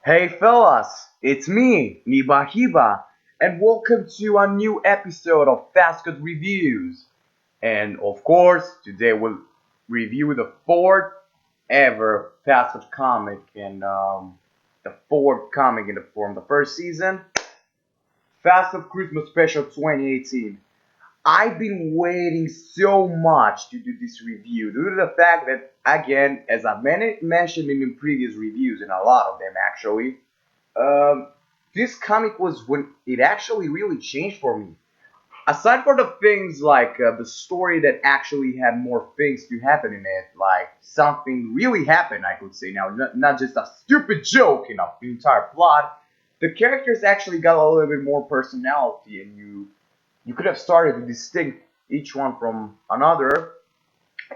Hey fellas, it's me, Nibahiba, and welcome to a new episode of FASCOTF Reviews. And of course, today we'll review the fourth ever FASCOTF comic and the fourth comic from the first season, FASCOTF Christmas Special 2018. I've been waiting so much to do this review due to the fact that, again, as I mentioned in previous reviews, and a lot of them actually, um, this comic was when it actually really changed for me. Aside from the things like the story that actually had more things to happen in it, like something really happened, I could say now, not just a stupid joke in the entire plot. The characters actually got a little bit more personality, and you could have started to distinct each one from another,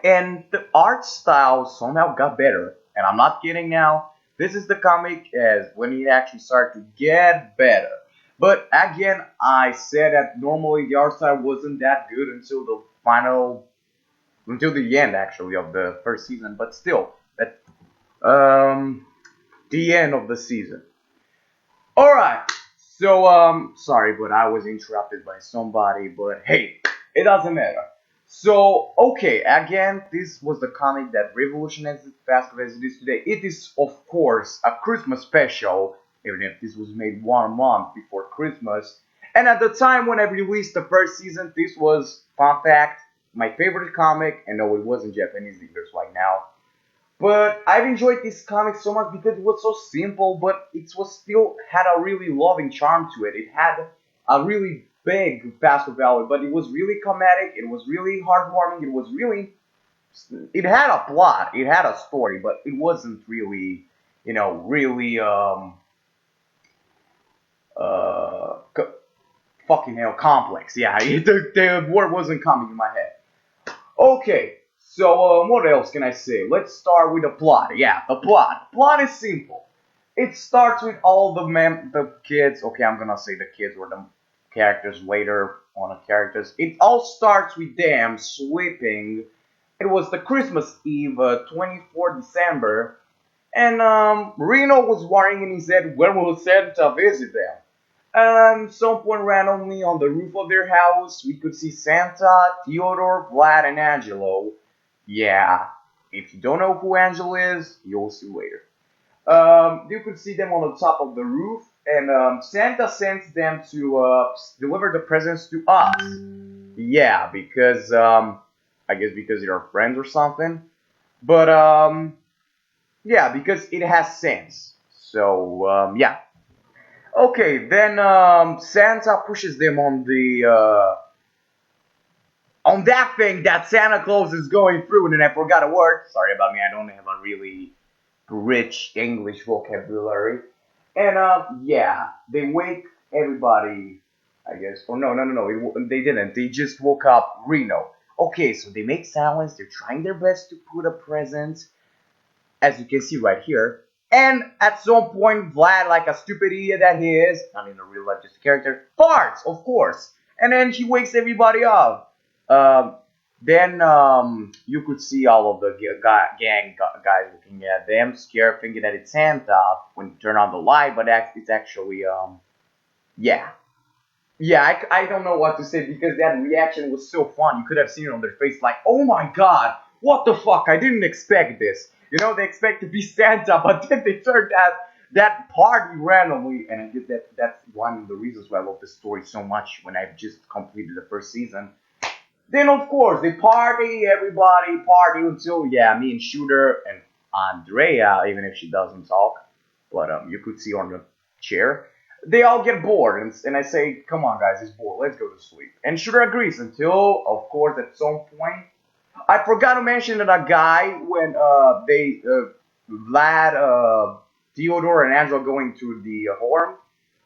and the art style somehow got better. And I'm not kidding now. This is the comic as when it actually started to get better. But again, I said that normally the art style wasn't that good until the end actually of the first season. But still, at the end of the season. All right. So sorry, but I was interrupted by somebody. But hey, it doesn't matter. So okay, again, this was the comic that revolutionized it faster as it is today. It is of course a Christmas special, even if this was made 1 month before Christmas. And at the time when I released the first season, this was, fun fact, my favorite comic. And no, it wasn't Japanese either, so like now. But I've enjoyed this comic so much because it was so simple, but it was still had a really loving charm to it. It had a really big pastel value, but it was really comedic. It was really heartwarming. It had a plot. It had a story, but it wasn't really, really fucking hell complex. Yeah, the word wasn't coming in my head. Okay, so what else can I say? Let's start with the plot. Yeah, the plot. Plot is simple. It starts with all the kids. Okay, I'm gonna say the kids or the characters later on the characters. It all starts with them sweeping. It was the Christmas Eve, 24 December, and Reno was worrying in his head when will Santa visit them. Some point randomly on the roof of their house, we could see Santa, Theodore, Vlad, and Angelo. Yeah, if you don't know who Angelo is, you'll see later. You could see them on the top of the roof, and Santa sends them to deliver the presents to us. Yeah, because I guess because they're friends or something. But yeah, because it has sense. So yeah. Okay, then Santa pushes them on that thing that Santa Claus is going through, and then I forgot a word. Sorry about me, I don't have a really rich English vocabulary. And yeah, they wake everybody, I guess. Or no, they didn't. They just woke up Reno. Okay, so they make silence. They're trying their best to put a present, as you can see right here. And at some point, Vlad, like a stupid idiot that he is, not in a real life, just a character, farts, of course. And then he wakes everybody up. Then you could see all of the gang guys looking at them, scared, thinking that it's Santa when you turn on the light, but it's actually, yeah. Yeah, I don't know what to say because that reaction was so fun. You could have seen it on their face, like, oh my god, what the fuck? I didn't expect this. They expect to be Santa, but then they turned that party randomly, and I guess that's one of the reasons why I love this story so much. When I've just completed the first season, then of course they party, everybody party until yeah, me and Shooter and Andrea, even if she doesn't talk, but you could see on the chair. They all get bored, and I say, "Come on, guys, it's bored. Let's go to sleep." And Shooter agrees until, of course, at some point, I forgot to mention that a guy when Vlad, Theodore, and Angela going to the home.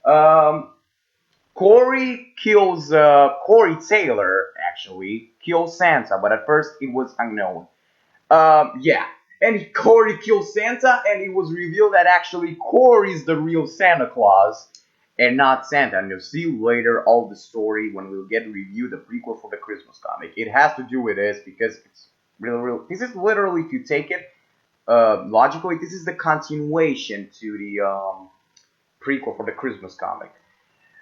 Um, Corey Taylor actually kills Santa, but at first it was unknown. Yeah, and Corey kills Santa, and it was revealed that actually Corey's the real Santa Claus and not Santa. And you'll see later all the story when we'll get to review the prequel for the Christmas comic. It has to do with this because it's really, really. This is literally, if you take it, logically, this is the continuation to the prequel for the Christmas comic.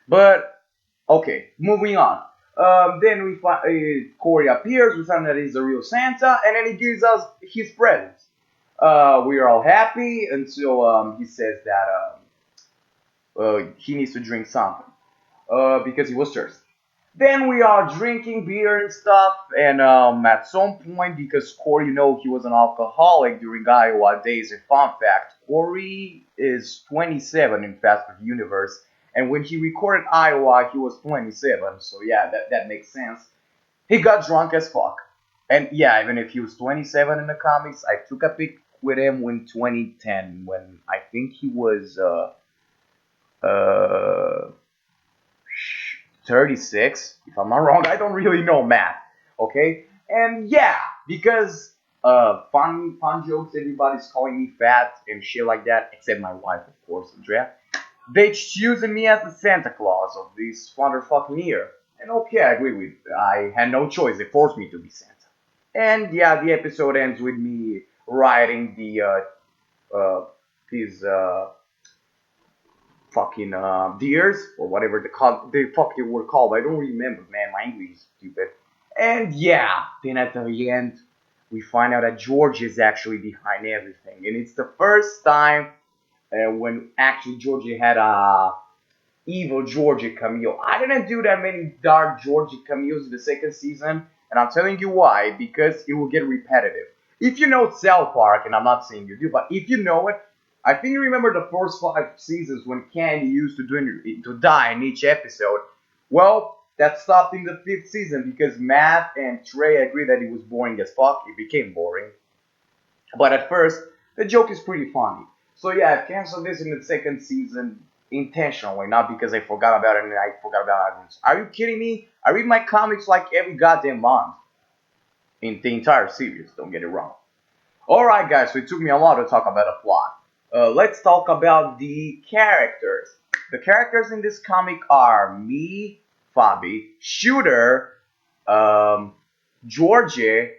But okay, moving on. Then we find Corey appears. We find that he's the real Santa, and then he gives us his presents. We are all happy until he says that he needs to drink something because he was thirsty. Then we are drinking beer and stuff, and at some point, because Corey, he was an alcoholic during Iowa days. And fun fact, Corey is 27 in Fast Food Universe, and when he recorded Iowa, he was 27. So yeah, that makes sense. He got drunk as fuck, and yeah, even if he was 27 in the comics, I took a pic with him in 2010 when I think he was uh 36, if I'm not wrong. I don't really know math. Okay, and yeah, because fun jokes. Everybody's calling me fat and shit like that, except my wife, of course, Andrea. They choosing me as the Santa Claus of this motherfucking year. And okay, I agree with. I had no choice. They forced me to be Santa. And yeah, the episode ends with me riding the his fucking deers or whatever the fuck they were called. I don't remember, man. My English is stupid. And yeah, then at the end, we find out that George is actually behind everything, and it's the first time when actually Georgie had a evil Georgie cameo. I didn't do that many dark Georgie cameos in the second season, and I'm telling you why, because it will get repetitive. If you know South Park, and I'm not saying you do, but if you know it, I think you remember the first 5 seasons when Candy used to die in each episode. Well, that stopped in the 5th season because Matt and Trey agreed that it was boring as fuck. It became boring. But at first, the joke is pretty funny. So yeah, I canceled this in the second season intentionally, not because I forgot about it and I forgot about it. Are you kidding me? I read my comics like every goddamn month. In the entire series, don't get it wrong. Alright guys, so it took me a lot to talk about a plot. Let's talk about the characters. The characters in this comic are me, Fabi, Shooter, Georgie,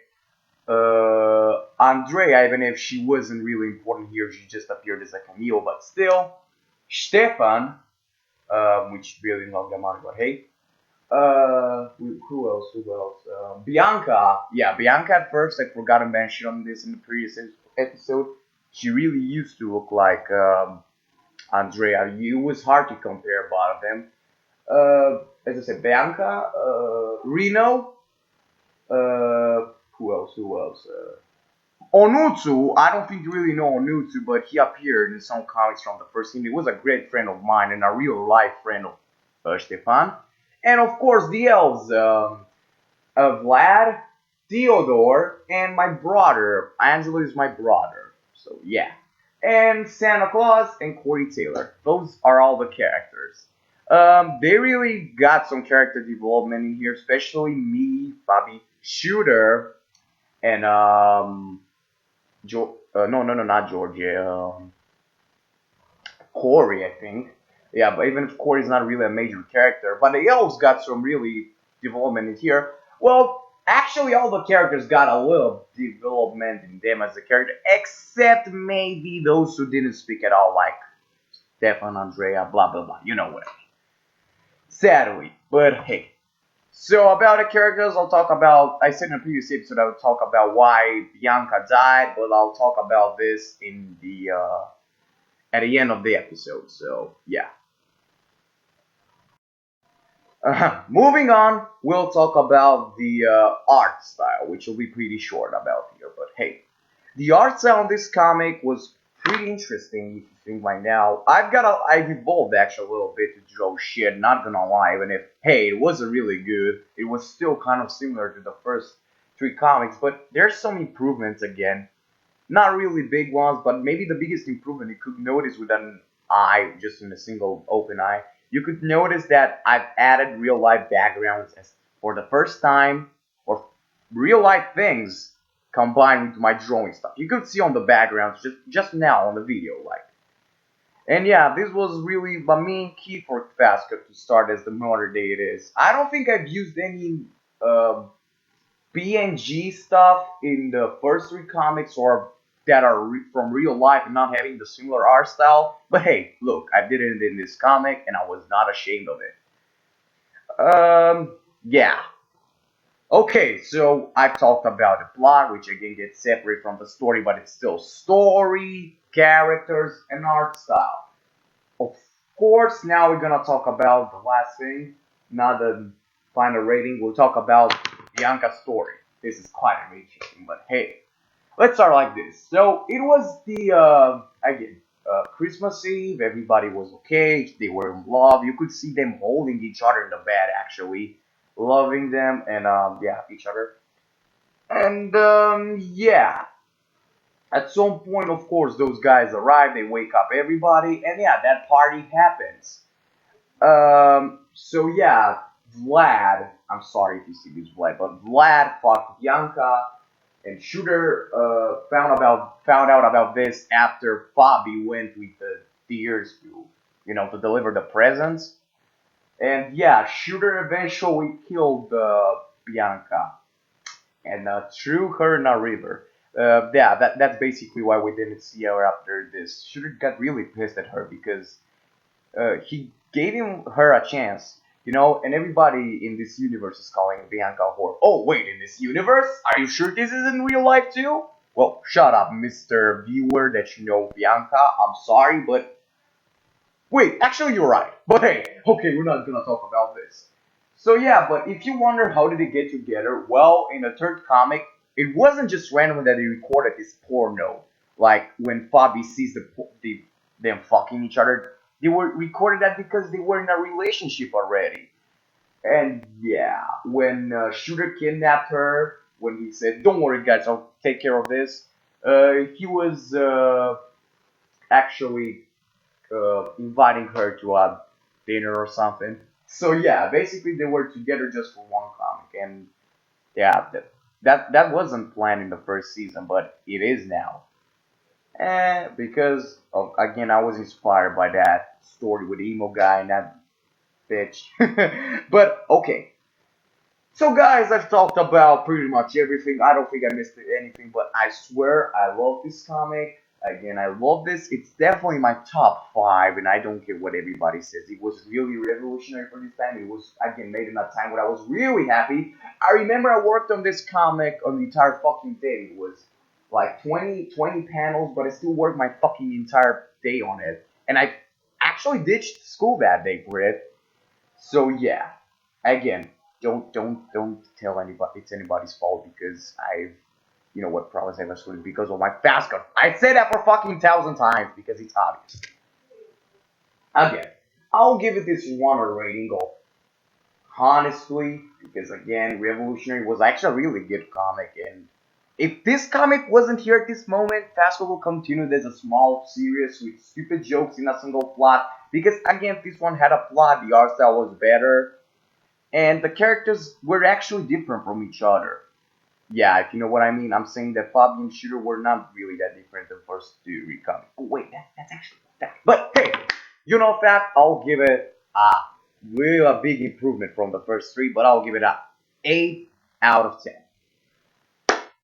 Andrea, even if she wasn't really important here, she just appeared as a cameo, but still, Stefan, which really not the money, but hey, who else? Bianca, yeah, Bianca at first, I forgot to mention on this in the previous episode, she really used to look like Andrea. It was hard to compare both of them. As I said, Bianca, Reno, who else? Onutsu, I don't think you really know Onutsu, but he appeared in some comics from the first season. He was a great friend of mine and a real life friend of Stefan. And of course, the elves, Vlad, Theodore, and my brother. Angelo is my brother. So yeah. And Santa Claus and Corey Taylor. Those are all the characters. They really got some character development in here, especially me, Fabi, Shooter, and not Georgia. Corey, I think. Yeah, but even if Corey's not really a major character, but the elves got some really development in here. Well, actually, all the characters got a little development in them as a character, except maybe those who didn't speak at all, like Stefan, Andrea, blah blah blah. You know what I mean. Sadly, but hey. So about the characters, I'll talk about. I said in the previous episode I would talk about why Bianca died, but I'll talk about this in the at the end of the episode. So yeah. Moving on, we'll talk about the art style, which will be pretty short about here. But hey, the art style in this comic was pretty interesting. If you think right now, I've evolved actually a little bit to draw shit. Not gonna lie, even if hey, it wasn't really good, it was still kind of similar to the first 3 comics. But there's some improvements again, not really big ones, but maybe the biggest improvement you could notice with an eye, just in a single open eye. You could notice that I've added real life backgrounds as for the first time, or real life things combined with my drawing stuff. You could see on the backgrounds just now on the video, like. And yeah, this was really the main key for FASCOTF to start as the modern day it is. I don't think I've used any PNG stuff in the first 3 comics or that are from real life and not having the similar art style. But hey, look, I did it in this comic and I was not ashamed of it. Yeah. Okay, so I've talked about the plot, which again gets separate from the story, but it's still story, characters, and art style. Of course, now we're gonna talk about the last thing, not the final rating. We'll talk about Bianca's story. This is quite interesting, but hey, let's start like this. So it was the again Christmas Eve. Everybody was okay. They were in love. You could see them holding each other in the bed, actually, loving them and yeah, each other. And yeah, at some point, of course, those guys arrive. They wake up everybody, and yeah, that party happens. So yeah, Vlad. I'm sorry if you see this Vlad, but Vlad fucked Bianca, and Shooter found out about this after Fabi went with the deers to to deliver the presents. And yeah, Shooter eventually killed Bianca and threw her in a river. Yeah, that's basically why we didn't see her after this. Shooter got really pissed at her because he gave her a chance, and everybody in this universe is calling Bianca a whore. Oh, wait, in this universe? Are you sure this is in real life too? Well, shut up, Mr. Viewer that you know Bianca. I'm sorry, but wait, actually you're right. But hey, okay, we're not gonna talk about this. So yeah, but if you wonder how did they get together, well, in the third comic, it wasn't just random that they recorded this porno. Like when Fabi sees them fucking each other, they were recorded that because they were in a relationship already. And yeah, when Shooter kidnapped her, when he said, "Don't worry, guys, I'll take care of this," he was actually inviting her to a dinner or something. So yeah, basically they were together just for one comic, and yeah, that wasn't planned in the first season, but it is now. Because of, again, I was inspired by that story with the emo guy and that bitch. But okay, so guys, I've talked about pretty much everything. I don't think I missed anything, but I swear I love this comic. Again, I love this. It's definitely my top five, and I don't care what everybody says. It was really revolutionary for this time. It was again made in a time when I was really happy. I remember I worked on this comic on the entire fucking day. It was like 20 panels, but I still worked my fucking entire day on it. And I actually ditched school that day for it. So yeah, again, don't tell anybody it's anybody's fault because you know what, promise I was doing because of my FASCOTF. I say that for fucking 1,000 times because it's obvious. Again, I'll give it this one rating of honestly because again, Revolutionary was actually a really good comic, and if this comic wasn't here at this moment, FASCO will continue as a small series with stupid jokes in a single plot because again, this one had a plot, the art style was better, and the characters were actually different from each other. Yeah, if you know what I mean, I'm saying that Fabi and Shooter were not really that different the first two comics. Oh wait, that's actually that. But hey, Fab, I'll give it a big improvement from the first three, but I'll give it a 8 out of 10.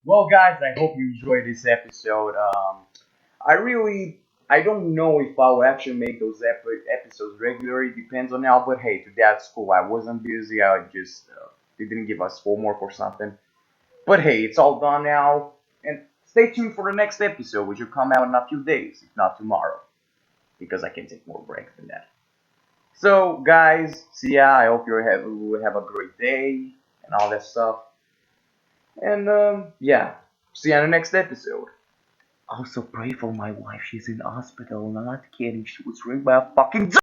Well, guys, I hope you enjoyed this episode. I don't know if I'll actually make those episodes regular. It depends on now. But hey, to that school, I wasn't busy. I just they didn't give us homework or something. But hey, it's all done now. And stay tuned for the next episode, which will come out in a few days, if not tomorrow, because I can take more breaks than that. So, guys, see ya. I hope you have a great day and all that stuff. And yeah, see you on the next episode. Also pray for my wife. She's in hospital. I'm not kidding. She was raped by a fucking